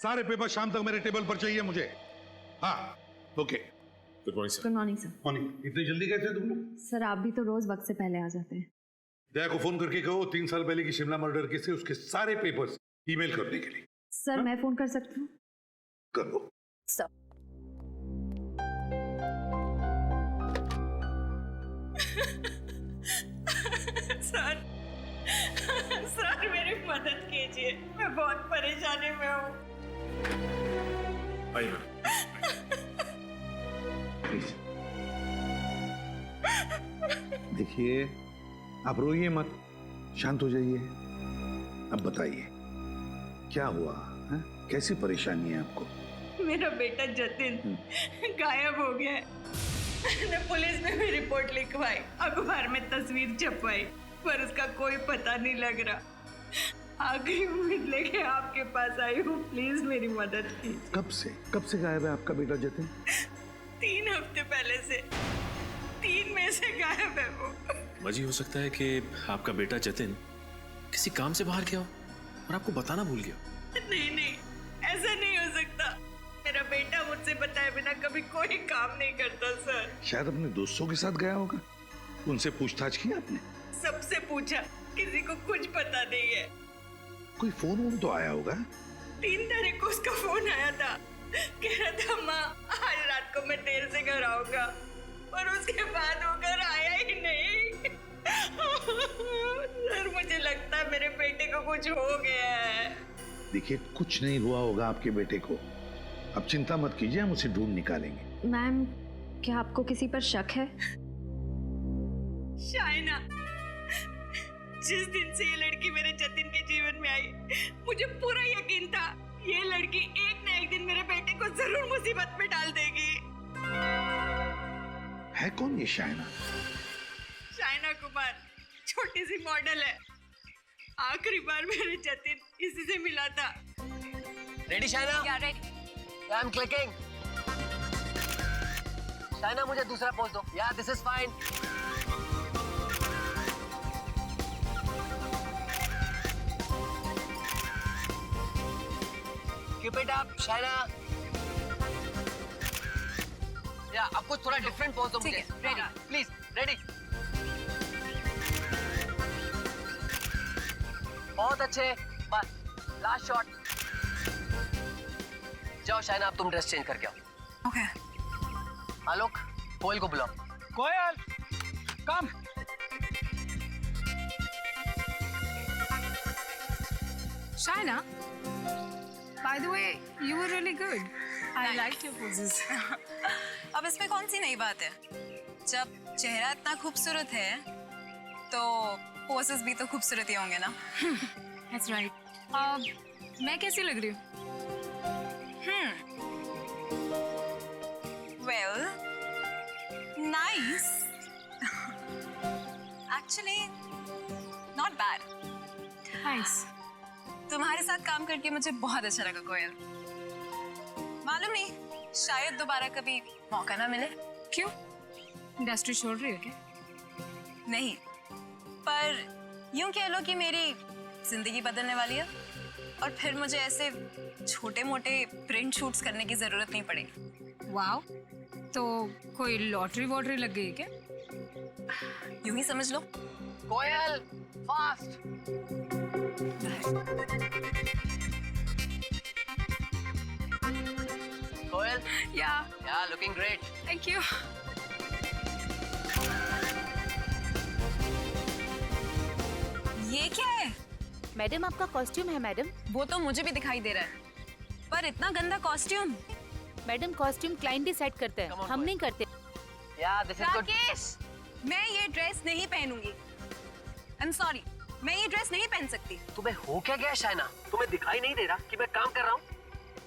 सारे पेपर शाम तक मेरे टेबल पर चाहिए मुझे। हाँ okay. Good morning sir. Good morning sir. Morning. इतनी जल्दी कैसे तुम लोग? सर आप भी तो रोज वक्त से पहले आ जाते हैं। दया को फोन करके कहो 3 साल पहले की शिमला मर्डर केस से उसके सारे पेपर्स ईमेल करने के लिए। सर मैं फोन कर सकती हूँ? करो। सर सर सर मेरी मदद कीजिए, मैं बहुत परेशानी में हूँ। आइए मैम। प्लीज देखिए, आप रोइए मत, शांत हो जाइए। अब बताइए क्या हुआ है? कैसी परेशानी है आपको? मेरा बेटा जतिन गायब हो गया है। मैंने पुलिस में भी रिपोर्ट लिखवाई, अखबार में तस्वीर छपवाई, पर उसका कोई पता नहीं लग रहा। आखिरी उम्मीद लेके आपके पास आई हूँ, प्लीज मेरी मदद कीजिए। कब से गायब है आपका बेटा जतिन? 3 हफ्ते पहले से, 3 में से गायब है वो। वजह हो सकता है कि आपका बेटा जतिन किसी काम से बाहर गया हो और आपको बताना भूल गया। नहीं, ऐसा नहीं हो सकता। मेरा बेटा मुझसे बताए बिना कभी कोई काम नहीं करता सर। शायद अपने दोस्तों के साथ गया होगा। उनसे पूछताछ की आपने? सबसे पूछा, किसी को कुछ पता नहीं है। कोई फोन तो आया होगा? 3 तारीख को उसका फोन आया था, कह रहा था माँ आज रात को मैं देर से घर आऊंगा, और उसके बाद वो घर आया ही नहीं। सर मुझे लगता है मेरे बेटे को कुछ हो गया है। देखिए कुछ नहीं हुआ होगा आपके बेटे को, अब चिंता मत कीजिए, हम उसे ढूंढ निकालेंगे। मैम क्या आपको किसी पर शक है? शाइना, जिस दिन से ये लड़की मेरे जतिन के जीवन में आई, मुझे पूरा यकीन था ये लड़की एक न एक दिन मेरे बेटे को जरूर मुसीबत में डाल देगी। है कौन ये शाइना? शाइना कुमार छोटी सी मॉडल है। आखिरी बार मेरे जतिन इसी से मिला था। रेडी शाइना? क्या ready? I am clicking. Shaina मुझे दूसरा पोज दो। या this is fine. Keep it up Shaina. या आपको थोड़ा डिफरेंट पोज दो मुझे। Ready please. रेडी। बहुत अच्छे, बस लास्ट शॉट। जाओ शाइना, अब तुम ड्रेस चेंज करके आओ। ओके। आलोक, कोयल को बुलाओ। कोयल, कम। Shaina, by the way, you were really good. I liked your poses. अब इसमें कौन सी नई बात है? जब चेहरा इतना खूबसूरत है, तो पोसेस भी तो खूबसूरत ही होंगे ना? That's right. मैं कैसी लग रही हूँ? Well, nice. Actually, not bad. Nice. तुम्हारे साथ काम करके मुझे बहुत अच्छा लगा कोयल। मालूम नहीं, शायद दोबारा कभी मौका ना मिले। क्यों? इंडस्ट्री छोड़ रही हो क्या? नहीं, पर यूं कह लो कि मेरी जिंदगी बदलने वाली है, और फिर मुझे ऐसे छोटे मोटे प्रिंट शूट्स करने की जरूरत नहीं पड़ेगी। वाओ, तो कोई लॉटरी वॉटरी लग गई है क्या? यूं ही समझ लो। कोयल, फास्ट। कोयल, या लुकिंग ग्रेट। Thank you. ये क्या है? मैडम आपका कॉस्ट्यूम है मैडम। वो तो मुझे भी दिखाई दे रहा है, पर इतना गंदा costume. Madam costume client decide करते हैं, हम नहीं करते। या दिस इज गुड। राकेश, मैं ये ड्रेस नहीं पहनूंगी। आई एम सॉरी, मैं ये ड्रेस नहीं पहन सकती। तुम्हें हो क्या गया शाइना? तुम्हें दिखाई नहीं दे रहा कि मैं काम कर रहा हूँ?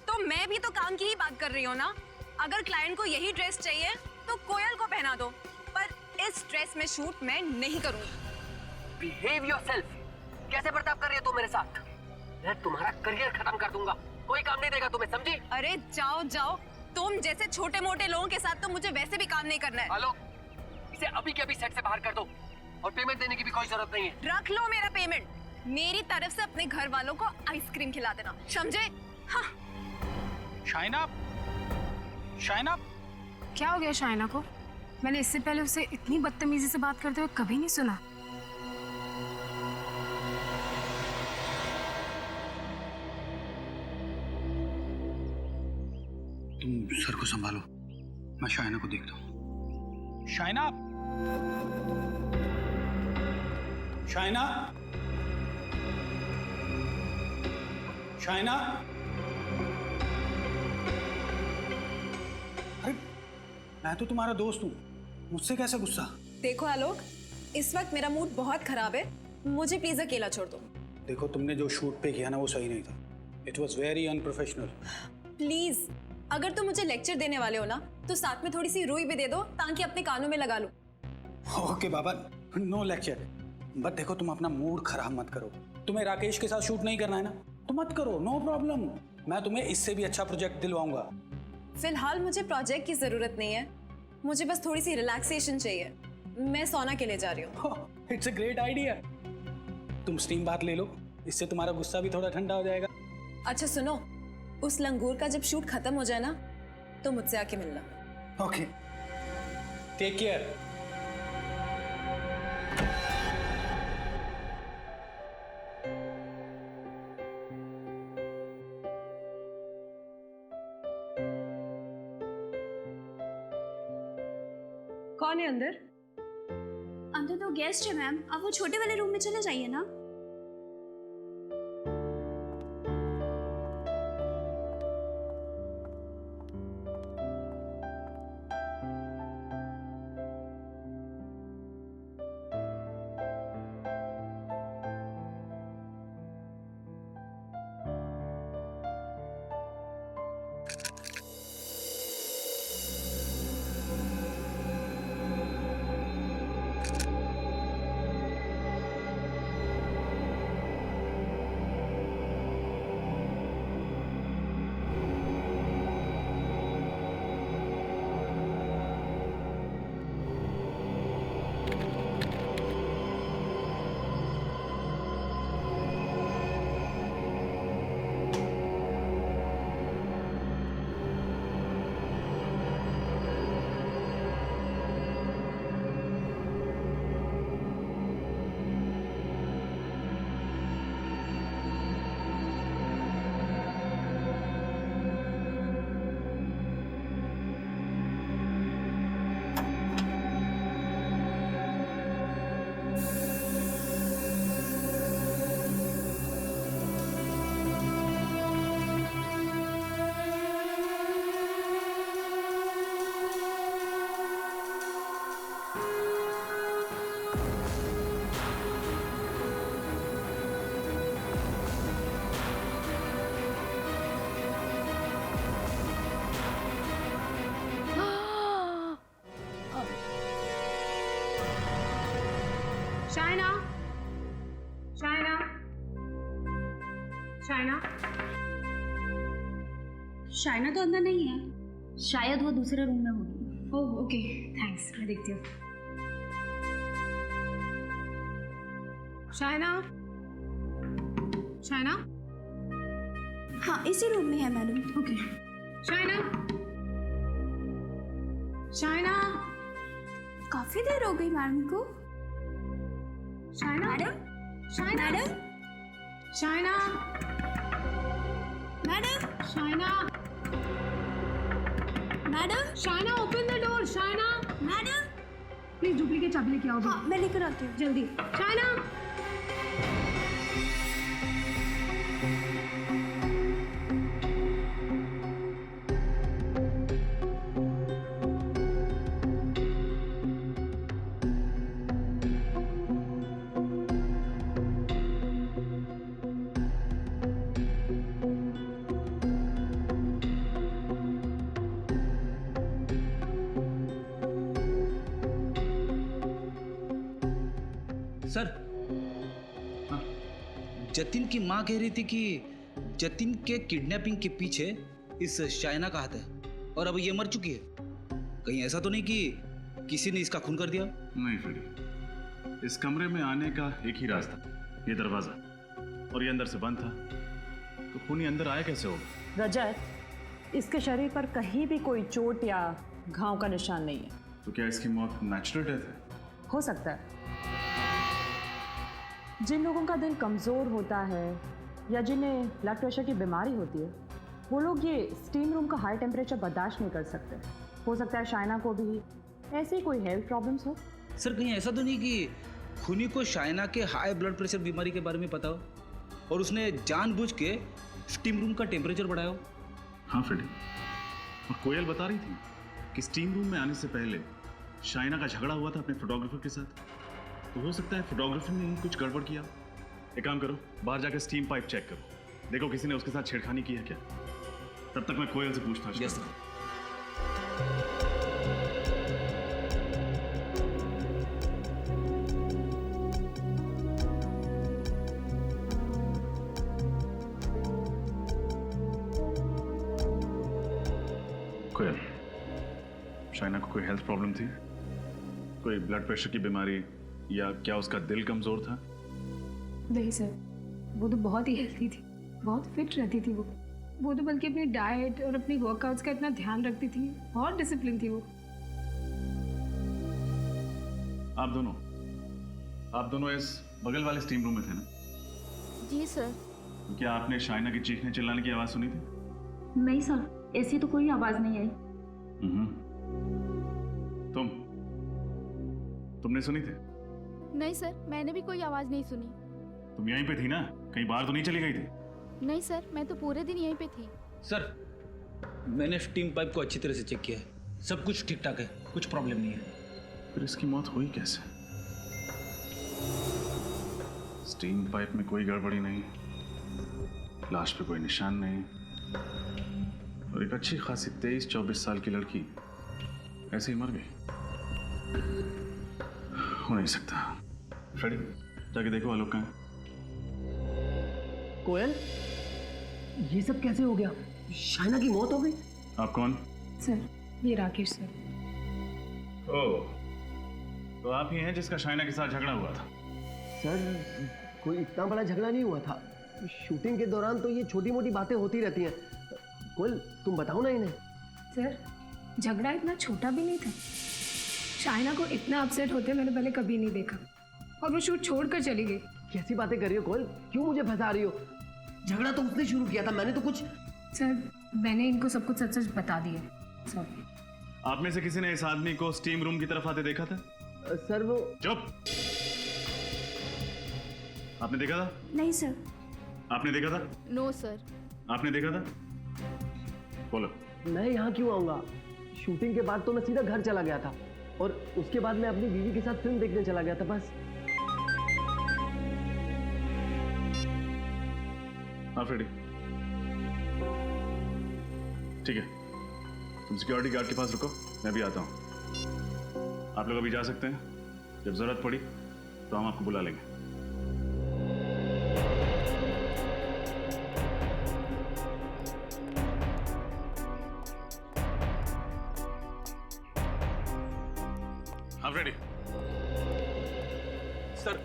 तो मैं भी तो काम की ही बात कर रही हूँ ना। अगर क्लाइंट को यही ड्रेस चाहिए तो कोयल को पहना दो, पर इस ड्रेस में शूट मैं नहीं करूंगी। Behave yourself. कैसे बर्ताव कर रही हो तुम मेरे साथ? मैं तुम्हारा करियर खत्म कर दूंगा, कोई काम नहीं देगा तुम्हें, समझी? अरे जाओ जाओ, तुम जैसे छोटे मोटे लोगों के साथ तो मुझे वैसे भी काम नहीं करना है। हेलो, इसे अभी के अभी सेट से बाहर कर दो, और पेमेंट देने की भी कोई जरूरत नहीं है। रख लो मेरा पेमेंट। मेरी तरफ से अपने घर वालों को आइसक्रीम खिला देना, समझे? हाँ। शाइना, शाइना, क्या हो गया शाइना को? मैंने इससे पहले उसे इतनी बदतमीजी से बात करते हुए कभी नहीं सुना। तुम सर को संभालो, मैं शाइना को देखता हूँ। शाइना, शाइना, शाइना, अरे मैं तो तुम्हारा दोस्त हूँ, मुझसे कैसे गुस्सा? देखो आलोक, इस वक्त मेरा मूड बहुत खराब है, मुझे प्लीज अकेला छोड़ दो। देखो, तुमने जो शूट पे किया ना वो सही नहीं था। It was very unprofessional. Please, अगर तुम मुझे लेक्चर देने वाले हो ना तो साथ में थोड़ी सी रुई भी दे दो ताकि अपने कानों में लगा लूं। ओके बाबा, नो लेक्चर। बट देखो, तुम अपना मूड खराब मत करो। तुम्हें राकेश के साथ शूट नहीं करना है ना, तो मत करो, नो प्रॉब्लम। मैं तुम्हें इससे भी अच्छा प्रोजेक्ट दिलवाऊंगा। फिलहाल मुझे प्रोजेक्ट की जरूरत नहीं है, मुझे बस थोड़ी सी रिलैक्सेशन चाहिए। मैं सोना के लिए जा रही हूँ। It's a great idea. तुम स्टीम बात ले लो, इससे तुम्हारा गुस्सा भी थोड़ा ठंडा हो जाएगा। अच्छा सुनो, उस लंगूर का जब शूट खत्म हो जाए ना तो मुझसे आके मिलना। Okay, take care. कौन है अंदर? अंदर तो गेस्ट है मैम, आप वो छोटे वाले रूम में चले जाइए ना। शाइना, शाइना, शाइना, शाइना तो अंदर नहीं है, शायद वो दूसरे रूम में होगी। ओह ओके, थैंक्स, मैं देखती हूँ। शाइना, शाइना, हाँ इसी रूम में है मैडम। ओके। शाइना, शाइना, काफी देर हो गई मैडम को। Shaina, madam, Shaina, madam, Shaina, madam, Shaina, madam, Shaina, open the door. Shaina, madam, please duplicate चाबी लेके आओ। हाँ मैं लेकर आती हूँ। जल्दी। शाइना, सर, हाँ, जतिन की माँ कह रही थी कि जतिन के किडनैपिंग के पीछे इस शाइना का हाथ है और अब ये मर चुकी है। कहीं ऐसा तो नहीं कि किसी ने इसका खून कर दिया? नहीं फ्रेडी, इस कमरे में आने का एक ही रास्ता, ये दरवाजा, और ये अंदर से बंद था, तो खूनी अंदर आया कैसे होगा? रजत, इसके शरीर पर कहीं भी कोई चोट या घाव का निशान नहीं है। तो क्या इसकी मौत नेचुरल डेथ है? हो सकता है। जिन लोगों का दिल कमज़ोर होता है या जिन्हें ब्लड प्रेशर की बीमारी होती है, वो लोग ये स्टीम रूम का हाई टेम्परेचर बर्दाश्त नहीं कर सकते। हो सकता है शाइना को भी ऐसी कोई हेल्थ प्रॉब्लम्स हो। सर कहीं ऐसा तो नहीं कि खुनी को शाइना के हाई ब्लड प्रेशर बीमारी के बारे में पता हो और उसने जानबूझ के स्टीम रूम का टेम्परेचर बढ़ाया हो? हाँ फ्रेडी, और कोयल बता रही थी कि स्टीम रूम में आने से पहले शाइना का झगड़ा हुआ था अपने फोटोग्राफर के साथ। तो हो सकता है फोटोग्राफर ने ही कुछ गड़बड़ किया। एक काम करो, बाहर जाकर स्टीम पाइप चेक करो, देखो किसी ने उसके साथ छेड़खानी की है क्या। तब तक मैं कोयल से पूछताछ करूंगा। कोयल, शाइना को कोई हेल्थ प्रॉब्लम थी? कोई ब्लड प्रेशर की बीमारी या क्या उसका दिल कमजोर था? नहीं सर, वो तो बहुत ही हेल्थी थी, बहुत फिट रहती थी वो तो बल्कि अपनी डाइट और अपनी वर्कआउट्स का इतना ध्यान रखती थी, बहुत डिसिप्लिन थी वो। आप दोनों इस बगल वाले स्टीम रूम में थे ना? जी सर। क्या आपने शाइना की चीखने चिल्लाने की आवाज सुनी थी? नहीं सर, ऐसी तो कोई आवाज नहीं आई। तुमने सुनी थी? नहीं सर, मैंने भी कोई आवाज नहीं सुनी। तुम यहीं पे थी ना, कहीं बाहर तो नहीं चली गई थी? नहीं सर, मैं तो पूरे दिन यहीं पे थी। सर मैंने स्टीम पाइप को अच्छी तरह से चेक किया है, सब कुछ ठीक ठाक है, कुछ प्रॉब्लम नहीं है। फिर इसकी मौत हुई कैसे? स्टीम पाइप में कोई गड़बड़ी नहीं, लाश पे कोई निशान नहीं, और एक अच्छी खासी 23-24 साल की लड़की ऐसे ही मर गई। हो नहीं सकता। फ्रेडी, जाके देखो आलोक कहाँ है। कोयल, ये सब कैसे हो गया? शाइना की मौत हो गई? आप कौन? सर, ये राकेश सर। ओह, तो आप ही हैं जिसका शाइना के साथ झगड़ा हुआ था? सर, कोई इतना बड़ा झगड़ा नहीं हुआ था। शूटिंग के दौरान तो ये छोटी मोटी बातें होती रहती हैं। कोयल, तुम बताओ ना इन्हें। सर, झगड़ा इतना छोटा भी नहीं था। शाइना को इतना अपसेट होते मैंने पहले कभी नहीं देखा, और वो शूट छोड़कर चली गई। कैसी बातें कर रही हो कोयल? क्यों मुझे फंसा रही हो? झगड़ा तो उसने शुरू किया था, मैंने तो कुछ। सर, मैंने इनको सब कुछ सच सच बता दिया। सॉरी। आप में से किसी ने इस आदमी को स्टीम रूम की तरफ आते देखा था? सर वो। चुप! आपने देखा था? नहीं सर। आपने देखा था? No sir. आपने देखा था? बोलो। मैं यहाँ क्यों आऊंगा? शूटिंग के बाद तो मैं सीधा घर चला गया था, और उसके बाद मैं अपनी बीवी के साथ फिल्म देखने चला गया था, बस। हाँ फ्रेडी, ठीक है, तुम सिक्योरिटी गार्ड के पास रुको, मैं भी आता हूँ। आप लोग अभी जा सकते हैं, जब जरूरत पड़ी तो हम आपको बुला लेंगे। हाँ फ्रेडी। सर,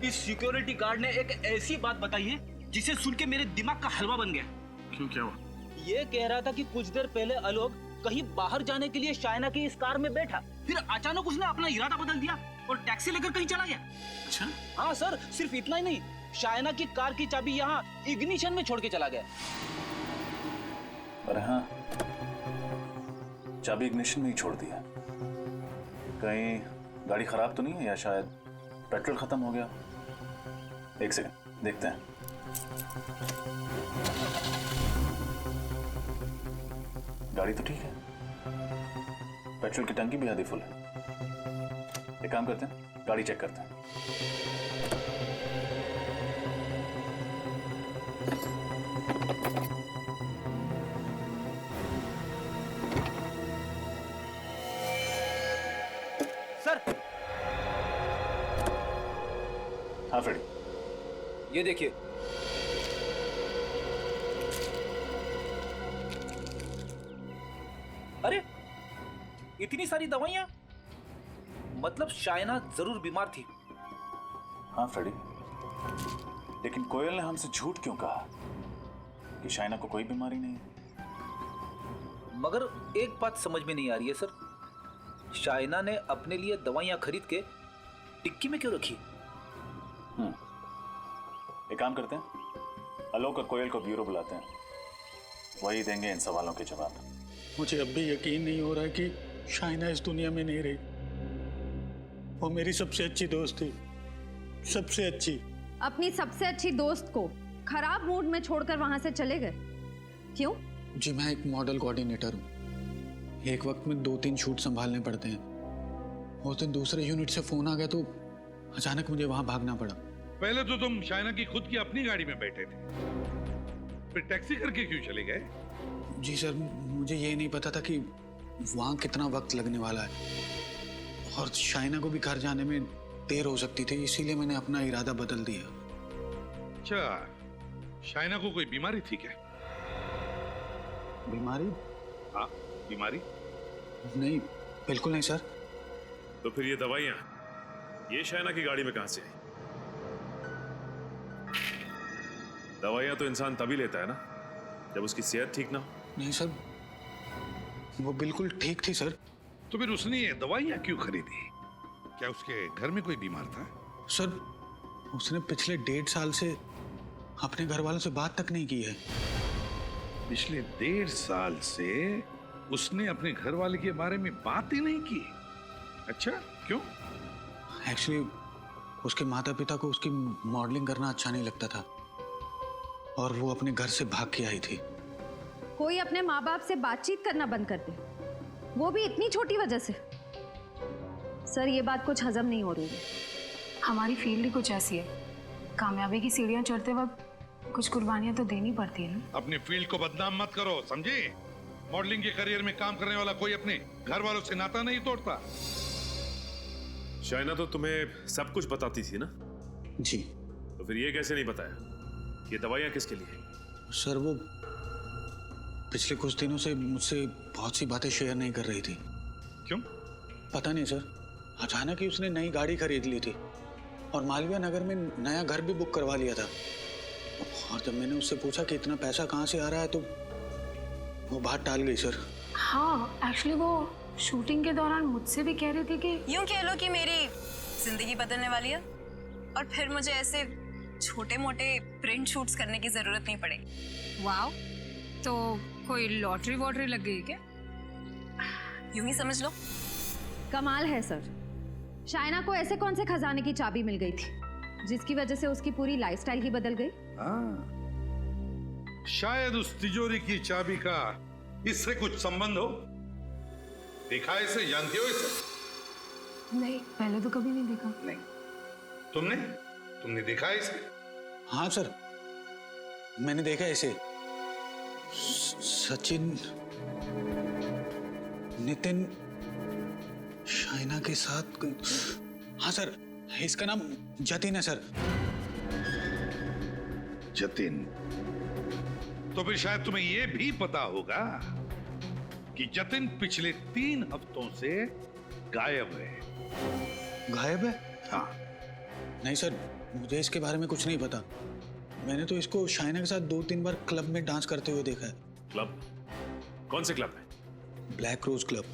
इस सिक्योरिटी गार्ड ने एक ऐसी बात बताई है जिसे सुन के मेरे दिमाग का हलवा बन गया। क्यों, क्या हुआ? ये कह रहा था कि कुछ देर पहले आलोक कहीं बाहर जाने के लिए शाइना की इस कार में बैठा, फिर अचानक उसने अपना इरादा बदल दिया और टैक्सी लेकर कहीं चला गया। अच्छा? हाँ सर, सिर्फ इतना ही नहीं, शाइना की कार की चाबी यहाँ इग्निशन में छोड़ के चला गया। अरे हाँ, चाबी इग्निशन में ही छोड़ दिया। कहीं गाड़ी खराब तो नहीं है, या शायद पेट्रोल खत्म हो गया? एक सेकंड, देखते हैं। गाड़ी तो ठीक है, पेट्रोल की टंकी भी आधी फुल है। एक काम करते हैं, गाड़ी चेक करते हैं। सर, हाँ फ्रेडी, ये देखिए। अरे, इतनी सारी दवाइयां, मतलब शाइना जरूर बीमार थी। हाँ फ्रेडी, लेकिन कोयल ने हमसे झूठ क्यों कहा कि शाइना को कोई बीमारी नहीं है? मगर एक बात समझ में नहीं आ रही है सर, शाइना ने अपने लिए दवाइयाँ खरीद के टिक्की में क्यों रखी? एक काम करते हैं, आलोक और कोयल को ब्यूरो बुलाते हैं, वही देंगे इन सवालों के जवाब। मुझे अब भी यकीन नहीं हो रहा कि शाइना इस दुनिया में नहीं रही। वो मेरी सबसे अच्छी दोस्त थी, सबसे अच्छी। अपनी सबसे अच्छी दोस्त को खराब मूड में छोड़कर वहां से चले गए, क्यों? जी मैं एक मॉडल कोऑर्डिनेटर हूँ, एक वक्त में 2-3 शूट संभालने पड़ते हैं। उस दिन दूसरे यूनिट से फोन आ गया तो अचानक मुझे वहां भागना पड़ा। पहले तो तुम शाइना की खुद की अपनी गाड़ी में बैठे थे, फिर टैक्सी करके क्यों चले गए? जी सर, मुझे ये नहीं पता था कि वहाँ कितना वक्त लगने वाला है और शाइना को भी घर जाने में देर हो सकती थी, इसीलिए मैंने अपना इरादा बदल दिया। अच्छा, शाइना को कोई बीमारी थी क्या? बीमारी? हाँ, बीमारी? नहीं, बिल्कुल नहीं सर। तो फिर ये दवाइयाँ ये शाइना की गाड़ी में कहां से आई? दवाइयाँ तो इंसान तभी लेता है ना जब उसकी सेहत ठीक ना हो। नहीं सर, वो बिल्कुल ठीक थी सर। तो फिर उसने ये दवाइयाँ क्यों खरीदी? क्या उसके घर में कोई बीमार था? सर, उसने पिछले 1.5 साल से अपने घर वालों से बात तक नहीं की है। पिछले 1.5 साल से उसने अपने घर वाले के बारे में बात ही नहीं की? अच्छा, क्यों? एक्चुअली उसके माता पिता को उसकी मॉडलिंग करना अच्छा नहीं लगता था और वो अपने घर से भाग के आई थी। कोई अपने माँ बाप से बातचीत करना बंद कर दे, वो भी इतनी छोटी वजह से। सर, ये बात कुछ हजम नहीं हो रही है। हमारी फील्ड ही कुछ ऐसी है, कामयाबी की सीढ़ियाँ चढ़ते वक्त कुछ कुर्बानियाँ तो देनी पड़ती है ना। अपनी फील्ड को बदनाम मत करो, समझे? मॉडलिंग के करियर में काम करने वाला कोई अपने घर वालों से नाता नहीं तोड़ता। शाइना तो तुम्हें सब कुछ बताती थी ना? जी। तो फिर ये कैसे नहीं बताया ये दवाइयाँ किसके लिए? सर, वो पिछले कुछ दिनों से मुझसे बहुत सी बातें शेयर नहीं कर रही थी। क्यों? पता नहीं सर, अचानक ही उसने नई गाड़ी खरीद ली थी और मालवीय नगर में नया घर भी बुक करवा लिया था। और जब मैंने उससे पूछा कि इतना पैसा कहाँ से आ रहा है तो वो बात टाल गई सर। हाँ, एक्चुअली वो शूटिंग के दौरान मुझसे भी कह रही थी कि यूं कह लो कि मेरी जिंदगी बदलने वाली है और फिर मुझे ऐसे छोटे मोटे प्रिंट शूट्स करने की जरूरत नहीं पड़ेगी। वाओ, तो कोई लॉटरी वॉटरी लग गई क्या? यूं ही समझ लो। कमाल है सर, शाइना को ऐसे कौन से खजाने की चाबी मिल गई थी जिसकी वजह से उसकी पूरी लाइफस्टाइल ही बदल गई? हाँ, शायद उस तिजोरी की चाबी का इससे कुछ संबंध हो। देखा है इसे? जानती हो इसे? नहीं, पहले तो कभी नहीं देखा। नहीं, तुमने देखा है इसे? हाँ सर, मैंने देखा इसे। सचिन, नितिन, शाइना के साथ। हाँ सर, इसका नाम जतिन है सर। जतिन? तो फिर शायद तुम्हें यह भी पता होगा कि जतिन पिछले 3 हफ्तों से गायब है। गायब है? हाँ। नहीं सर, मुझे इसके बारे में कुछ नहीं पता। मैंने तो इसको शाइना के साथ 2-3 बार क्लब में डांस करते हुए देखा है। क्लब? कौन से क्लब में? Black rose club.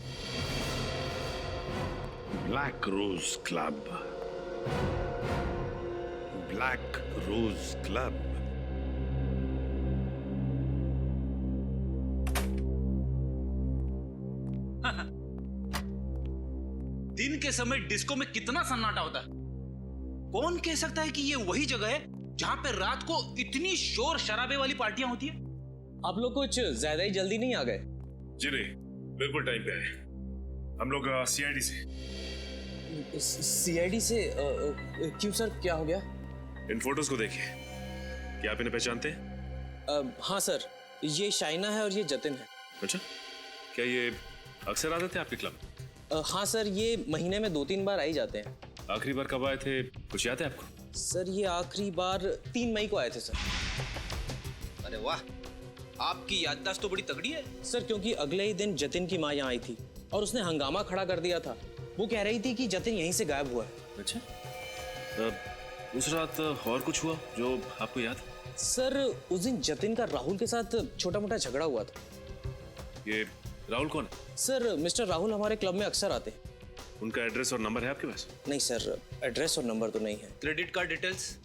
Black rose club. Black rose club. दिन के समय डिस्को में कितना सन्नाटा होता है। कौन कह सकता है कि ये वही जगह है जहां पे रात को इतनी शोर शराबे वाली पार्टियां होती है? आप लोग कुछ ज्यादा ही जल्दी नहीं आ गए? जी नहीं, बिल्कुल टाइम पे आए। हम लोग सीआईडी से। सीआईडी से? क्यों सर, क्या हो गया? इन फोटोज को देखिए, क्या आप इन्हें पहचानते हैं? हाँ सर, ये शाइना है और ये जतिन है। अच्छा, क्या ये अक्सर आते थे आपके क्लब? हाँ सर, ये महीने में 2-3 बार आ ही जाते हैं। आखिरी बार कब आए थे, कुछ याद है आपको? सर, ये आखिरी बार 3 मई को आए थे सर। अरे वाह, आपकी याददाश्त तो बड़ी तगड़ी है सर, क्योंकि अगले ही दिन जतिन की माँ यहाँ आई थी और उसने हंगामा खड़ा कर दिया था। वो कह रही थी कि जतिन यहीं से गायब हुआ है। अच्छा, उस रात और कुछ हुआ जो आपको याद? सर, उस दिन जतिन का राहुल के साथ छोटा मोटा झगड़ा हुआ था। ये राहुल कौन है? सर मिस्टर राहुल हमारे क्लब में अक्सर आते हैं। उनका एड्रेस और नंबर है आपके पास? नहीं सर, एड्रेस और नंबर तो नहीं है। Credit card details?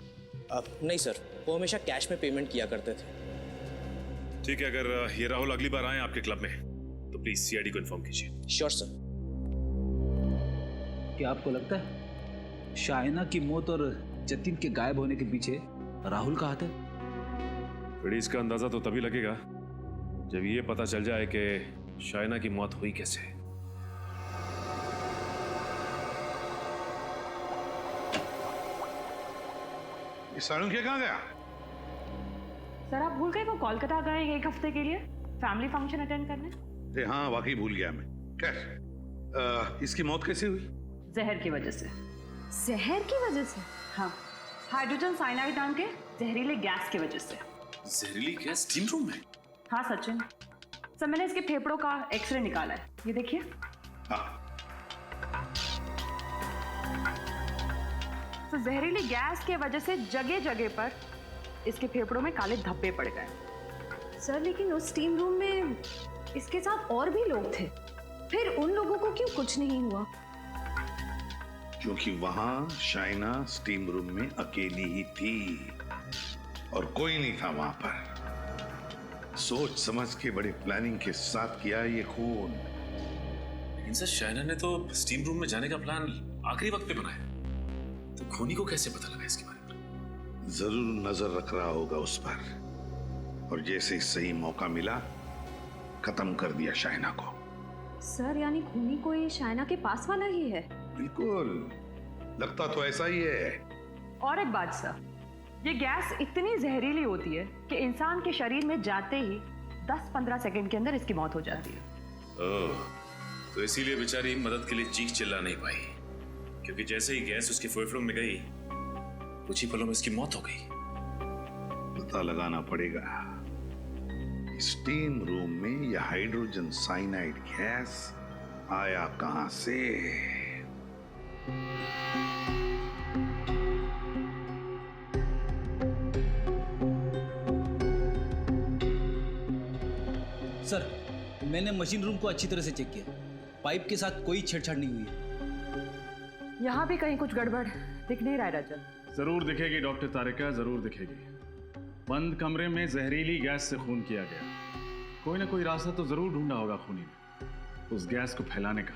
नहीं सर, वो हमेशा कैश में पेमेंट किया करते थे। ठीक है, अगर ये राहुल अगली बार आए आपके क्लब में तो प्लीज सीआईडी को इन्फॉर्म कीजिए। Sure sir. क्या आपको लगता है शाइना की मौत और जतिन के गायब होने के पीछे राहुल का हाथ है? फिर इसका अंदाजा तो तभी लगेगा जब ये पता चल जाए कि शाइना की मौत हुई कैसे। ये सालुंखे कहाँ गया? सर आप भूल गए वो कोलकाता गए एक हफ्ते के लिए फैमिली फंक्शन अटेंड करने। अरे हाँ, वाकई भूल गया मैं। खैर, इसकी मौत कैसे हुई? जहर की वजह से। जहर की वजह से? हाँ, हाइड्रोजन साइनाइड नाम के जहरीले गैस की वजह से। जहरीली गैस स्टीम रूम में? हाँ सचिन, सर मैंने इसके फेफड़ों का एक्सरे निकाला है, ये देखिए। तो जहरीली गैस के वजह से जगह जगह पर इसके फेफड़ों में काले धब्बे पड़ गए। सर लेकिन उस स्टीम रूम में इसके साथ और भी लोग थे, फिर उन लोगों को क्यों कुछ नहीं हुआ? क्योंकि वहां शाइना स्टीम रूम में अकेली ही थी और कोई नहीं था वहां पर। सोच समझ के बड़े प्लानिंग के साथ किया ये खून। लेकिन सर शाइना ने तो स्टीम रूम में जाने का प्लान आखिरी वक्त पे बनाया, तो खूनी को कैसे पता लगा इसके बारे में? जरूर नजर रख रहा होगा उस पर, और जैसे ही सही मौका मिला खत्म कर दिया शाइना को। सर यानी खूनी कोई शाइना के पास वाला ही है? बिल्कुल, लगता तो ऐसा ही है। और एक बात सर, ये गैस इतनी जहरीली होती है कि इंसान के शरीर में जाते ही 10-15 सेकंड के अंदर इसकी मौत हो जाती है। ओह, तो इसीलिए बेचारी मदद के लिए चीख चिल्ला नहीं पाई, क्योंकि जैसे ही गैस उसके फेफड़ों में गई कुछ ही पलों में इसकी मौत हो गई। पता लगाना पड़ेगा स्टीम रूम में यह हाइड्रोजन साइनाइड गैस आया कहां से। सर मैंने मशीन रूम को अच्छी तरह से चेक किया, पाइप के साथ कोई छेड़छाड़ नहीं हुई है। यहाँ भी कहीं कुछ गड़बड़ दिख नहीं रहा है रजत। जरूर दिखेगी डॉक्टर तारिका, जरूर दिखेगी। बंद कमरे में जहरीली गैस से खून किया गया, कोई ना कोई रास्ता तो जरूर ढूंढा होगा खूनी ने उस गैस को फैलाने का।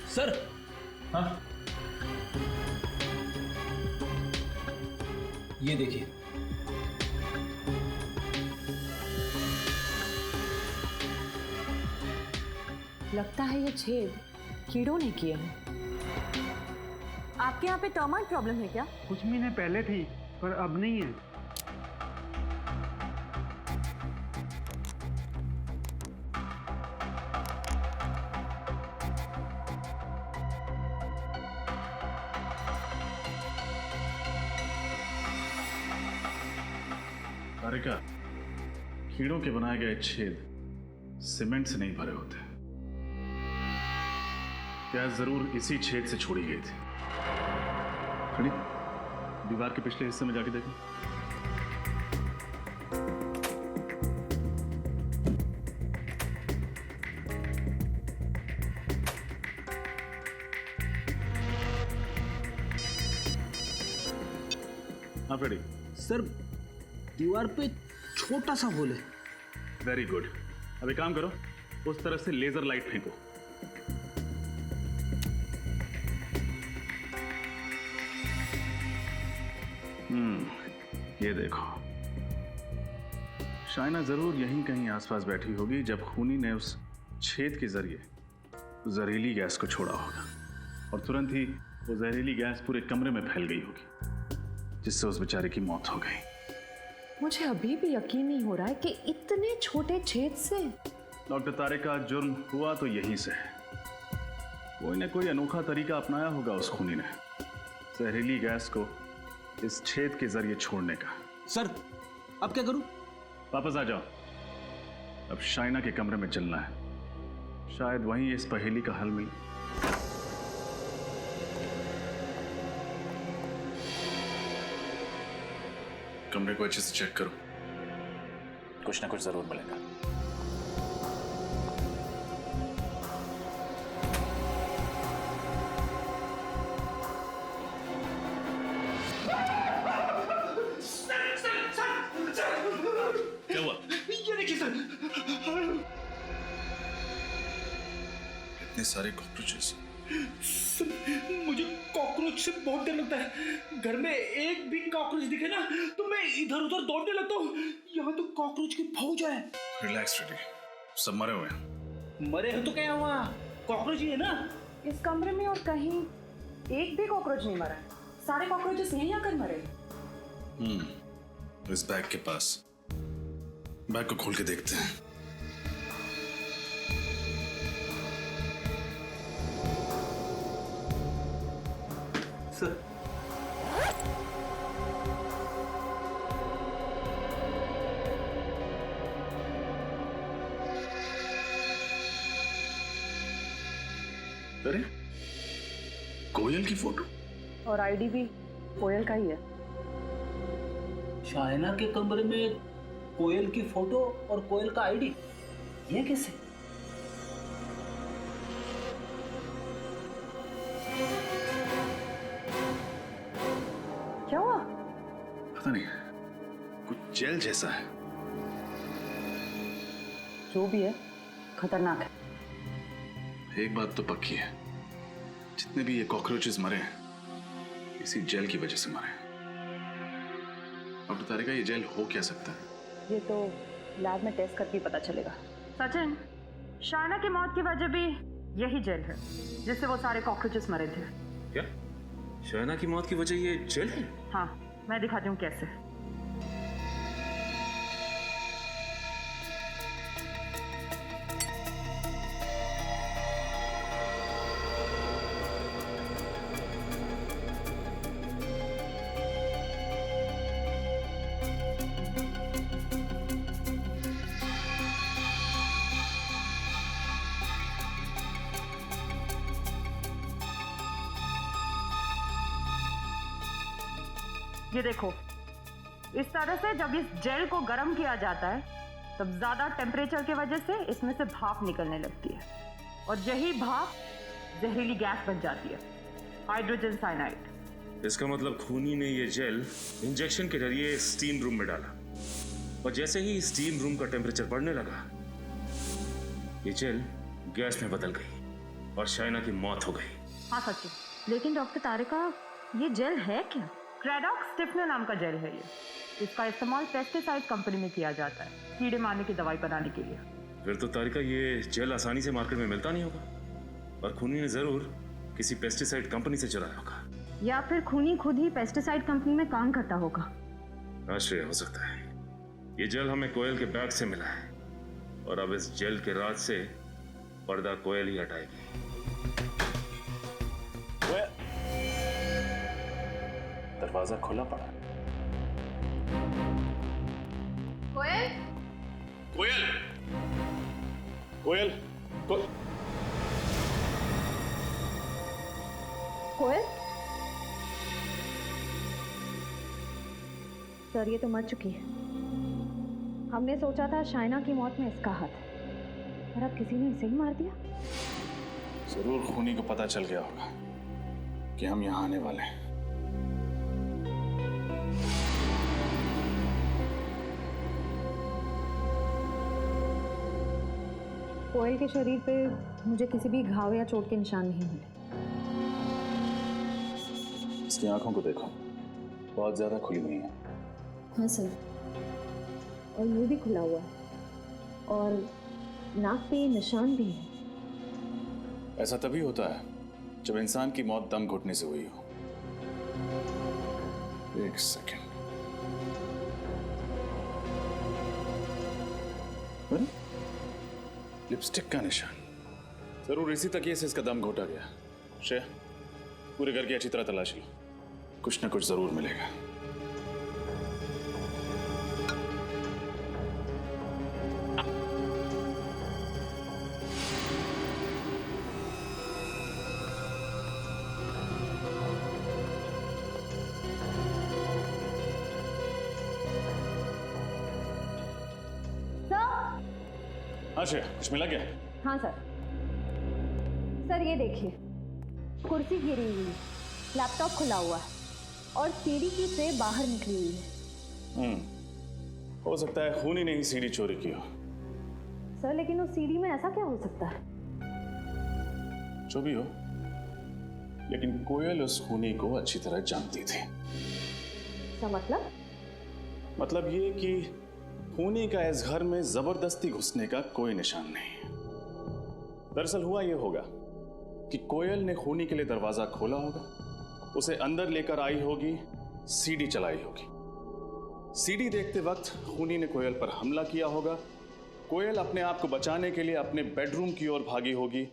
सर हाँ, ये देखिए। लगता है ये छेद कीड़ों ने किए हैं। आपके यहाँ पे टर्माइट प्रॉब्लम है क्या? कुछ महीने पहले थी पर अब नहीं है। तारिका, कीड़ों के बनाए गए छेद सीमेंट से नहीं भरे होते। गैस जरूर इसी छेद से छोड़ी गई थी। खड़ी दीवार के पिछले हिस्से में जाके देखें। हाँ फ्रेडी। सर दीवार पे छोटा सा होल है। वेरी गुड, अब एक काम करो, उस तरफ से लेजर लाइट फेंको। ये देखो, शाइना जरूर यहीं कहीं आसपास बैठी होगी जब खूनी ने उस छेद के जरिए जहरीली गैस को छोड़ा होगा, और तुरंत ही वो जहरीली गैस पूरे कमरे में फैल गई होगी, जिससे उस बेचारे की मौत हो गई। मुझे अभी भी यकीन नहीं हो रहा है कि इतने छोटे छेद से। डॉक्टर तारिका, जुर्म हुआ तो यहीं से है। कोई ना कोई अनोखा तरीका अपनाया होगा उस खूनी ने जहरीली गैस को इस छेद के जरिए छोड़ने का। सर अब क्या करूं? वापस आ जाओ। अब शाइना के कमरे में चलना है, शायद वहीं इस पहेली का हल मिले। कमरे को अच्छे से चेक करो, कुछ ना कुछ जरूर मिलेगा। क्या हुआ? ये देखिए सर, इतने सारे कॉकरोचेस। मुझे कॉकरोच से बहुत डर लगता है। घर में एक भी कॉकरोच दिखे ना तो मैं इधर उधर दौड़ने लगता हूँ। यहाँ तो कॉकरोच की फौज है। रिलैक्स रेडी, सब मरे हुए हैं। मरे हो तो क्या हुआ, कॉकरोच ही है ना। इस कमरे में और कहीं एक भी कॉकरोच नहीं मरा है। सारे कॉकरोचेस यहीं आकर मरे। इस बैग के पास, बैग को खोल के देखते हैं। सर, अरे कोयल की फोटो और आईडी भी कोयल का ही है। शाइना के कमरे में कोयल की फोटो और कोयल का आईडी, ये कैसे? क्या हुआ? पता नहीं, कुछ जेल जैसा है। जो भी है खतरनाक है। एक बात तो पक्की है, जितने भी ये कॉकरोचेस मरे हैं इसी जेल की वजह से मरे हैं। अब तारिका, ये जेल हो क्या सकता है? ये तो लैब में टेस्ट करके पता चलेगा। सचिन, शाइना की मौत की वजह भी यही जेल है जिससे वो सारे कॉकरोचेस मरे थे। क्या शाइना की मौत की वजह ये जेल है? हाँ, मैं दिखाती हूँ कैसे। ये देखो, इस तरह से जब इस जेल को गर्म किया जाता है तब ज्यादा टेम्परेचर की वजह से इसमें से भाप निकलने लगती है और यही भाप जहरीली गैस बन जाती है, हाइड्रोजन साइनाइड। इसका मतलब खूनी ने ये जेल इंजेक्शन के जरिए स्टीम रूम में डाला और जैसे ही स्टीम रूम का टेम्परेचर बढ़ने लगा ये जेल गैस में बदल गई और शाइना की मौत हो गई। हाँ सचिन, लेकिन डॉक्टर तारिका, ये जेल है क्या? क्रेडॉक्स स्टिफनर नाम का जेल है ये। इसका इस्तेमाल पेस्टिसाइड कंपनी में किया जाता है कीड़े मारने की दवाई बनाने के लिए। फिर तो तारिका ये जेल आसानी से मार्केट में मिलता नहीं होगा और खूनी ने जरूर किसी पेस्टिसाइड कंपनी से चुराया होगा, या फिर खूनी खुद ही पेस्टिसाइड कंपनी में काम करता होगा। आश्चर्य हो सकता है। ये जेल हमें कोयल के बैग से मिला है और अब इस जेल के राज से पर्दा कोयल ही हटाएगी। दरवाजा खुला पड़ा। कोयल? कोयल, कोयल, कोयल? सर, ये तो मर चुकी है। हमने सोचा था शाइना की मौत में इसका हाथ है, और अब किसी ने इसे ही मार दिया। जरूर खूनी को पता चल गया होगा कि हम यहाँ आने वाले हैं। कोयल के शरीर पे मुझे किसी भी घाव या चोट के निशान नहीं मिले। इसकी आंखों को देखो, बहुत ज्यादा खुली हुई है। हाँ सर, और मुंह भी खुला हुआ है और नाक पे निशान भी है। ऐसा तभी होता है जब इंसान की मौत दम घुटने से हुई हो। एक सेकेंड, लिपस्टिक का निशान, जरूर इसी तकिए से इसका दम घोटा गया। श्रेया, पूरे घर की अच्छी तरह तलाश लो, कुछ ना कुछ जरूर मिलेगा। हाँ श्रेया, कुछ मिला क्या? हाँ सर। सर ये देखिए, कुर्सी गिरी हुई है, लैपटॉप खुला हुआ है और सीढ़ी की ट्रे बाहर निकली हुई है। हो सकता है खूनी ने ही सीढ़ी चोरी की हो। सर लेकिन उस सीढ़ी में ऐसा क्या हो सकता है? जो भी हो, लेकिन कोयल उस खूनी को अच्छी तरह जानती थी। क्या मतलब? मतलब ये कि खूनी का इस घर में जबरदस्ती घुसने का कोई निशान नहीं। दरअसल हुआ ये होगा कि कोयल ने खूनी के लिए दरवाजा खोला होगा, उसे अंदर लेकर आई होगी, सीढ़ी चलाई होगी। सीढ़ी देखते वक्त खूनी ने कोयल पर हमला किया होगा। कोयल अपने आप को बचाने के लिए अपने बेडरूम की ओर भागी होगी,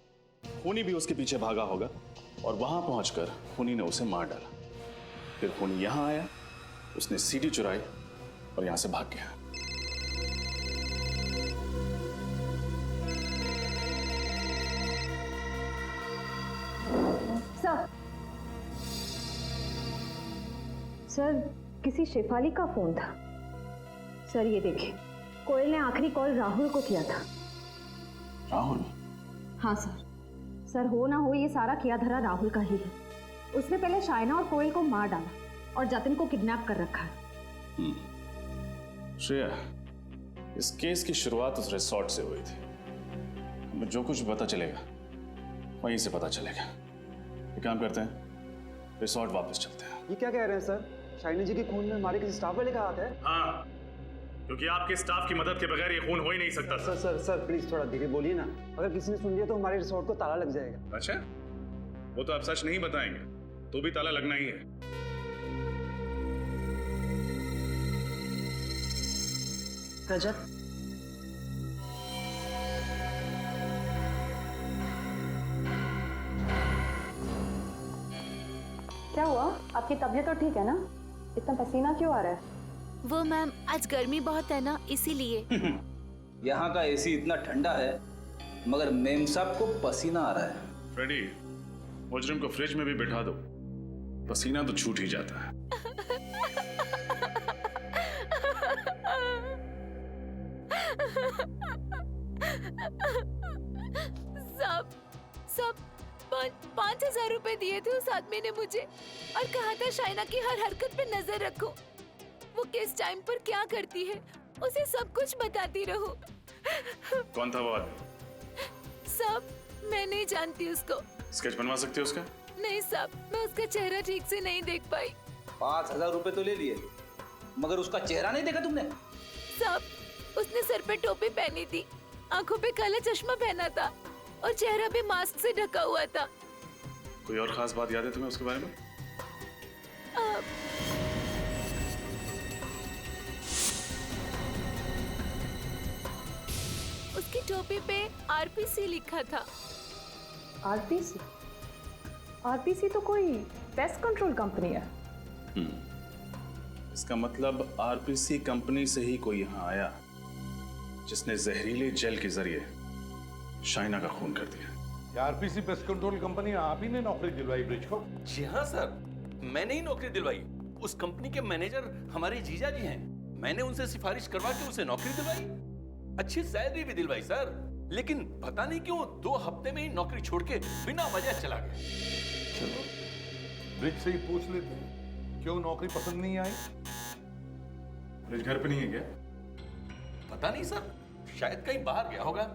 खूनी भी उसके पीछे भागा होगा और वहां पहुंचकर खूनी ने उसे मार डाला। फिर खूनी यहां आया, उसने सीढ़ी चुराई और यहां से भाग गया। सर किसी शेफाली का फोन था। सर ये देखिए, कोयल ने आखिरी कॉल राहुल को किया था। राहुल? हाँ सर। सर हो ना हो ये सारा किया धरा राहुल का ही है। उसने पहले शाइना और कोयल को मार डाला और जतिन को किडनैप कर रखा है। श्रेया, इस केस की शुरुआत उस रिसोर्ट से हुई थी। हमें जो कुछ पता चलेगा वहीं से पता चलेगा। एक काम करते हैं, रिसोर्ट वापस चलते हैं। ये क्या कह रहे हैं सर? शाइना जी के खून में हमारे किसी स्टाफ वाले का हाथ है? हाँ, क्योंकि आपके स्टाफ की मदद के बगैर ये खून हो ही नहीं सकता। सर प्लीज थोड़ा धीरे बोलिए ना। अगर किसी ने सुन लिया तो हमारे रिसोर्ट को ताला लग जाएगा। अच्छा, वो तो आप सच नहीं बताएंगे तो भी ताला लगना ही है। रजत, क्या हुआ? आपकी तबीयत तो ठीक है ना? इतना पसीना क्यों आ रहा है? वो मैम, आज गर्मी बहुत है ना, इसीलिए। यहाँ का एसी इतना ठंडा है मगर मेम साहब को पसीना आ रहा है। फ्रेडी, मुजरिम को फ्रिज में भी बिठा दो, पसीना तो छूट ही जाता है। सब 5,000 रुपए दिए थे उस आदमी ने मुझे और कहा था शाइना की हर हरकत पे नजर रखो, वो किस टाइम पर क्या करती है उसे सब कुछ बताती रहो। कौन था वो आदमी? सब मैं नहीं जानती उसको। स्केच बनवा सकते हो उसका? नहीं साहब, मैं उसका चेहरा ठीक से नहीं देख पाई। 5,000 रुपए तो ले लिए मगर उसका चेहरा नहीं देखा तुमने? साहब, उसने सर पे टोपी पहनी थी, आंखों पे काला चश्मा पहना था और चेहरा भी मास्क से ढका हुआ था। कोई और खास बात याद है तुम्हें उसके बारे में? उसकी टोपी पे आरपीसी लिखा था। आरपीसी? आरपीसी तो कोई पेस्ट कंट्रोल कंपनी है। इसका मतलब आरपीसी कंपनी से ही कोई यहाँ आया जिसने जहरीले जेल के जरिए शाइना का खून कर दिया। आरपीसी पेस्ट कंट्रोल कंपनी आप ही ने नौकरी दिलवाई ब्रिज को? जी हाँ सर, मैंने ही नौकरी दिलवाई। उस कंपनी के मैनेजर हमारे जीजा जी हैं। मैंने उनसे सिफारिश करवा के उसे नौकरी दिलवाई, अच्छी सैलरी भी दिलवाई सर। लेकिन पता नहीं क्यों 2 हफ्ते में ही नौकरी छोड़ के बिना वजह चला गया। चलो ब्रिज से ही पूछ लेते हैं, क्यों नौकरी पसंद नहीं आई? ब्रिज घर पे नहीं है क्या? पता नहीं सर, शायद कहीं बाहर गया होगा।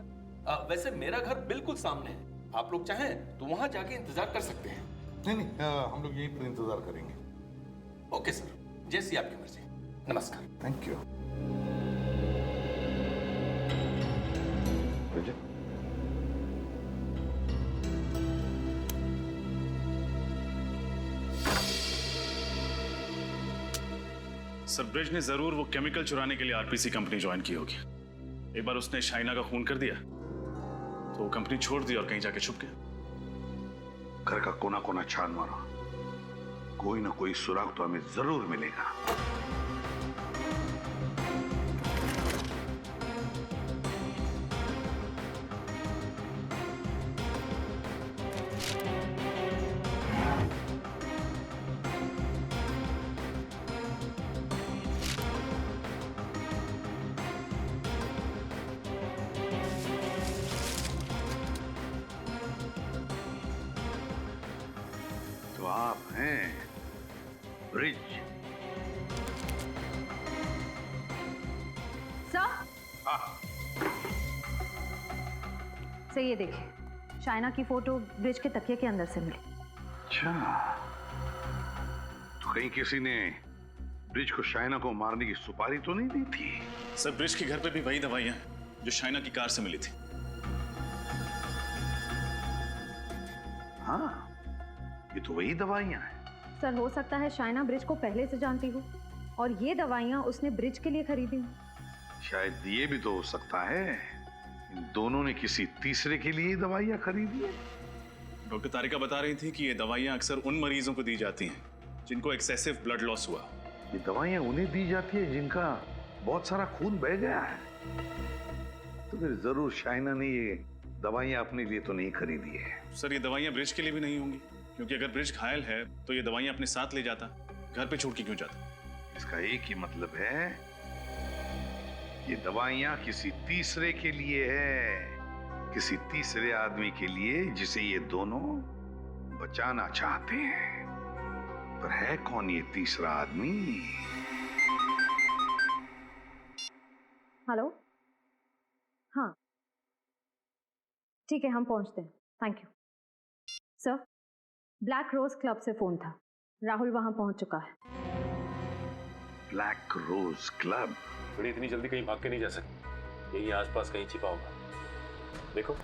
वैसे मेरा घर बिल्कुल सामने है, आप लोग चाहें तो वहां जाके इंतजार कर सकते हैं। नहीं, हम लोग यहीं पर इंतजार करेंगे। ओके सर, जैसी आपकी मर्जी। नमस्कार। Thank you. सर, ब्रिज ने जरूर वो केमिकल चुराने के लिए आरपीसी कंपनी ज्वाइन की होगी। एक बार उसने शाइना का खून कर दिया तो वो कंपनी छोड़ दी और कहीं जाके छुप गया। घर का कोना कोना छान मारो, कोई ना कोई सुराग तो हमें जरूर मिलेगा। आप हैं ब्रिज। सर हाँ, से ये देखिए, शाइना की फोटो ब्रिज के तकिए के अंदर से मिली। अच्छा, तो कहीं किसी ने ब्रिज को शाइना को मारने की सुपारी तो नहीं दी थी? सर, ब्रिज के घर पे भी वही दवाइयां जो शाइना की कार से मिली थी। हाँ, ये तो वही दवाइयां हैं। सर, हो सकता है शाइना ब्रिज को पहले से जानती हो और ये दवाइयां उसने ब्रिज के लिए खरीदी हो। शायद ये भी तो हो सकता है इन दोनों ने किसी तीसरे के लिए दवाइयां खरीदी है। डॉक्टर तारिका बता रही थी कि ये दवाइयां अक्सर उन मरीजों को दी जाती हैं जिनको एक्सेसिव ब्लड लॉस हुआ। ये दवाइयां उन्हें दी जाती है जिनका बहुत सारा खून बह गया है। तो फिर जरूर शाइना ने ये दवाइयां अपने लिए तो नहीं खरीदी है। सर, ये दवाइयां ब्रिज के लिए भी नहीं होंगी, क्योंकि अगर ब्रिज घायल है तो ये दवाइयां अपने साथ ले जाता, घर पे छोड़ के क्यों जाता? इसका एक ही मतलब है, ये दवाइयां किसी तीसरे के लिए है, किसी तीसरे आदमी के लिए जिसे ये दोनों बचाना चाहते हैं। पर है कौन ये तीसरा आदमी? हेलो, हाँ ठीक है, हम पहुंचते हैं। Thank you sir. Black rose club से फोन था, राहुल वहां पहुंच चुका है। Black rose club? बड़ी इतनी जल्दी कहीं भाग के नहीं जा सकती, यही आसपास कहीं छिपा होगा। देखो,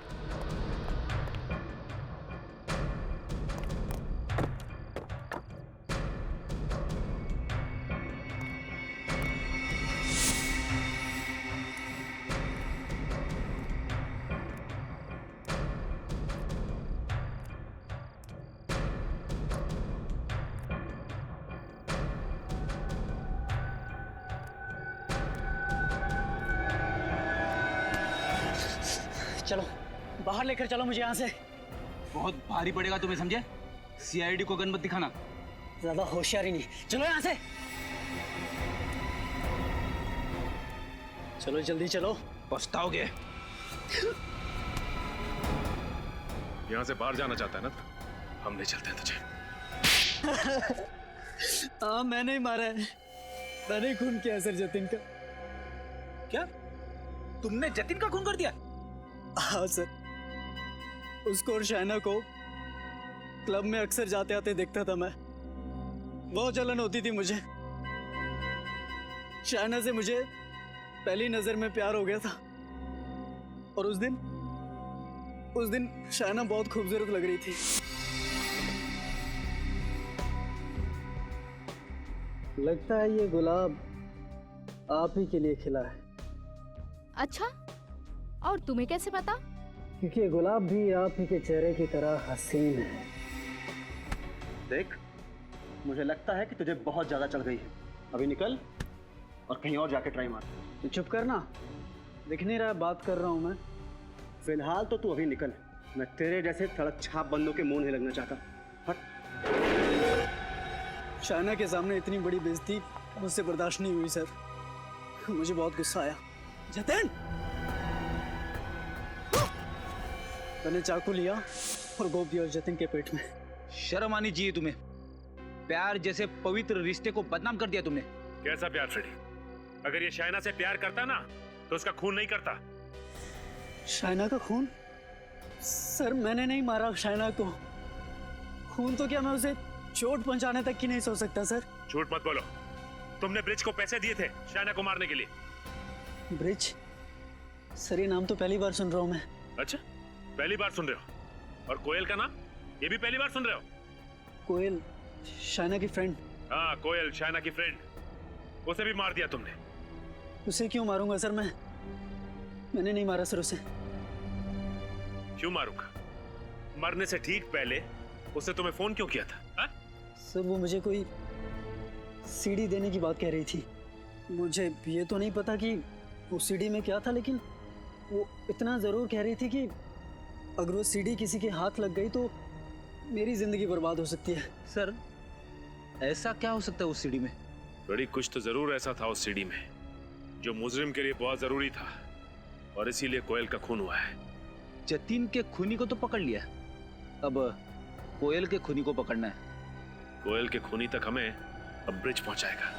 चलो बाहर लेकर चलो मुझे यहाँ से। बहुत भारी पड़ेगा तुम्हें, समझे? सीआईडी को गन मत दिखाना, ज्यादा होशियारी नहीं। चलो यहाँ से, चलो जल्दी चलो, पछताओगे। यहाँ से बाहर जाना चाहता है ना, हम ले चलते हैं तुझे। हाँ, मैंने ही मारा है, मैंने ही खून किया सर जतिन का। क्या तुमने जतिन का खून कर दिया? हाँ सर, उसको और शाइना को क्लब में अक्सर जाते आते देखता था मैं। बहुत जलन होती थी मुझे। शाइना से मुझे पहली नजर में प्यार हो गया था, और उस दिन शाइना बहुत खूबसूरत लग रही थी। लगता है ये गुलाब आप ही के लिए खिला है। अच्छा, और तुम्हें कैसे पता? क्योंकि ये गुलाब भी आप ही के चेहरे की तरह हसीन है। देख, मुझे लगता है कि तुझे बहुत ज्यादा चढ़ गई है। अभी निकल और कहीं और जाके ट्राई मार। तू चुप करना, दिख नहीं रहा बात कर रहा हूं मैं। फिलहाल तो तू अभी निकल, मैं तेरे जैसे सड़क छाप बंदों के मुंह नहीं लगना चाहता। हट। शाइना के सामने इतनी बड़ी बेइज्जती मुझसे बर्दाश्त नहीं हुई सर, मुझे बहुत गुस्सा आया। जतिन, मैंने चाकू लिया और गोप दिया जतिन के पेट में। शर्म आनी चाहिए तुम्हें, प्यार जैसे पवित्र रिश्ते को बदनाम कर दिया तुमने। कैसा प्यार फ्रेडी? अगर ये शाइना से प्यार करता ना तो उसका खून नहीं करता। शाइना का खून? सर, मैंने नहीं मारा शाइना को। खून तो क्या मैं उसे चोट पहुंचाने तक की नहीं सोच सकता सर। झूठ मत बोलो, तुमने ब्रिज को पैसे दिए थे शाइना को मारने के लिए। ब्रिज? सर, ये नाम तो पहली बार सुन रहा हूं मैं। अच्छा, पहली बार सुन रहे हो? और कोयल का नाम, ये भी पहली बार सुन रहे हो? कोयल शाइना की फ्रेंड? हाँ, कोयल शाइना की फ्रेंड, उसे भी मार दिया तुमने। उसे क्यों मारूंगा सर? मैंने नहीं मारा सर उसे। क्यों मारूंगा? मरने से ठीक पहले उसने तुम्हें फोन क्यों किया था? हा? सर, वो मुझे कोई सीडी देने की बात कह रही थी। मुझे ये तो नहीं पता कि वो सीडी में क्या था, लेकिन वो इतना जरूर कह रही थी कि अगर वो सीडी किसी के हाथ लग गई तो मेरी जिंदगी बर्बाद हो सकती है। सर, ऐसा क्या हो सकता है उस सीडी में? बड़ी कुछ तो जरूर ऐसा था उस सीडी में जो मुजरिम के लिए बहुत जरूरी था, और इसीलिए कोयल का खून हुआ है। जतिन के खूनी को तो पकड़ लिया, अब कोयल के खूनी को पकड़ना है। कोयल के खूनी तक हमें अब ब्रिज पहुंचाएगा।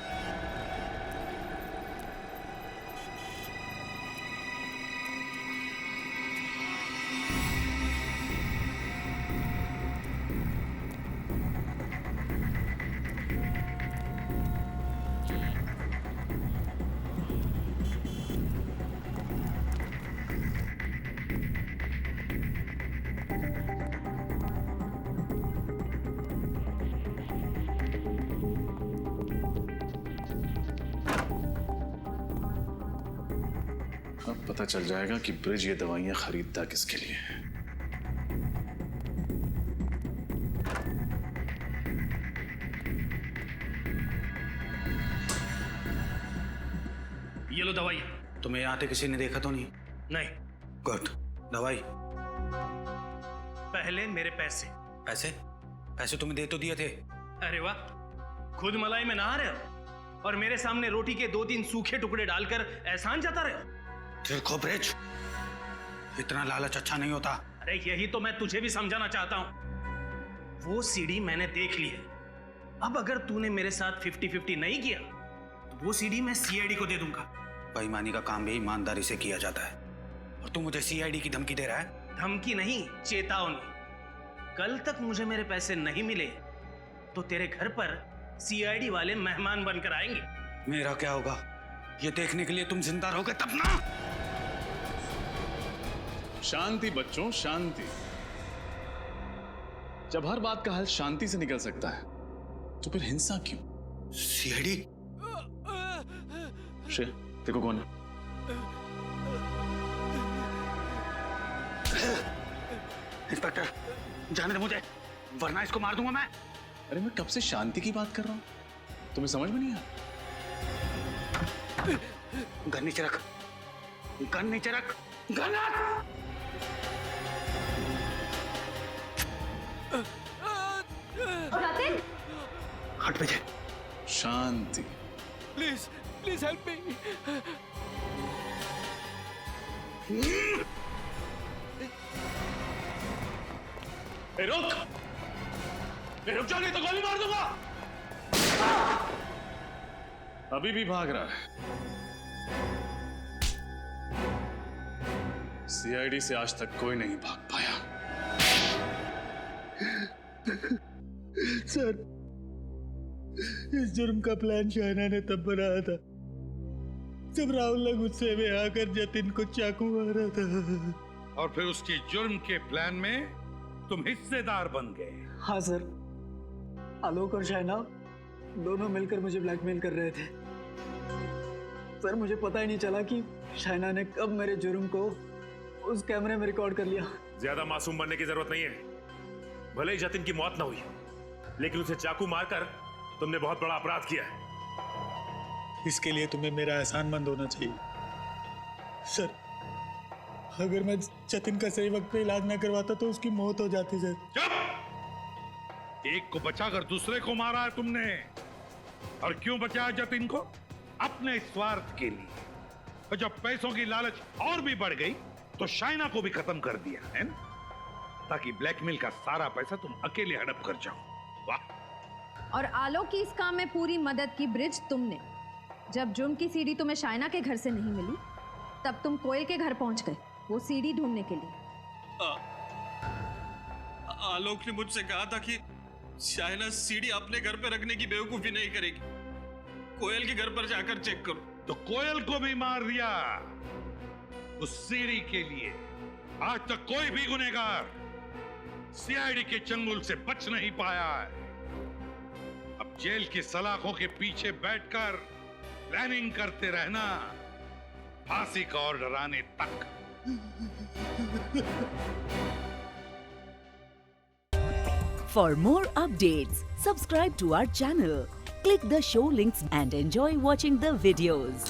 अब पता चल जाएगा कि ब्रिज ये दवाइयां खरीदता किसके लिए है। ये लो दवाई। तुम्हें आते किसी ने देखा तो नहीं? नहीं। गुड। दवाई। पहले मेरे पैसे। पैसे? पैसे तुम्हें दे तो दिए थे। अरे वाह, खुद मलाई में नहा रहे हो और मेरे सामने रोटी के 2-3 सूखे टुकड़े डालकर एहसान जता रहे हो। देखो ब्रिज, इतना लालच अच्छा नहीं होता। अरे यही तो मैं तुझे भी समझाना चाहता हूं। वो सीडी मैंने देख ली है। अब अगर तूने मेरे साथ 50-50 नहीं किया तो वो सीडी मैं सीआईडी को दे दूंगा। बेईमानी का काम भी ईमानदारी से किया जाता है और तू मुझे सीआईडी की धमकी दे रहा है? धमकी नहीं, चेतावनी। कल तक मुझे मेरे पैसे नहीं मिले तो तेरे घर पर सीआईडी वाले मेहमान बनकर आएंगे। मेरा क्या होगा ये देखने के लिए तुम जिंदा रहोगे तब ना। शांति बच्चों, शांति। जब हर बात का हल शांति से निकल सकता है तो फिर हिंसा क्यों? सीआईडी? श्रेया, देखो कौन है। इंस्पेक्टर, जाने दे मुझे, वरना इसको मार दूंगा मैं। अरे मैं कब से शांति की बात कर रहा हूं, तुम्हें समझ में नहीं आया? गन नीचे रख, गन नीचे रख, गन रख। जतिन, हट पीछे। शांति। Please please help me. रुक, रुक जा, नहीं तो गोली मार दूंगा। अभी भी भाग रहा है। सीआईडी से आज तक कोई नहीं भाग पाया। सर, इस जुर्म का प्लान शाइना ने तब बनाया था जब राहुल ने गुस्से में आकर जतिन को चाकू मारा था। और फिर उसकी जुर्म के प्लान में तुम हिस्सेदार बन गए। हाँ सर, आलोक और शाइना दोनों मिलकर मुझे ब्लैकमेल कर रहे थे। सर, मुझे पता ही नहीं चला कि शाइना ने कब मेरे जुर्म को उस कैमरे में रिकॉर्ड कर लिया। ज्यादा मासूम बनने की जरूरत नहीं है। भले ही जतिन की मौत ना हुई, लेकिन उसे चाकू मारकर तुमने बहुत बड़ा अपराध किया है। इसके लिए तुम्हें मेरा एहसानमंद होना चाहिए। सर, अगर मैं जतिन का सही वक्त पे इलाज ना करवाता तो उसकी मौत हो जाती। सर, चुप! एक को बचाकर दूसरे को मारा है तुमने। और क्यों बचाया जतिन को? अपने स्वार्थ के लिए। और जब पैसों की लालच और भी बढ़ गई तो शाइना को भी खत्म कर दिया है ना? ताकि ब्लैकमेल का सारा पैसा तुम अकेले हड़प कर जाओ। वाह! और आलोक की इस काम में पूरी मदद की ब्रिज तुमने। जब जुर्म की सीडी तुम्हें शाइना के घर से नहीं मिली तब तुम कोयल के घर पहुंच गए वो सीडी ढूंढने के लिए। आलोक ने मुझसे कहा था कि शाइना सीडी अपने घर पे रखने की बेवकूफी नहीं करेगी। कोयल के घर पर जाकर चेक करो। तो कोयल को भी मार दिया उस सीडी के लिए। आज तक कोई भी गुनहगार सीआईडी के चंगुल से बच नहीं पाया है। अब जेल की सलाखों के पीछे बैठकर प्लानिंग करते रहना, फांसी का ऑर्डर आने तक। For more updates, subscribe to our channel, click the show links and enjoy watching the videos.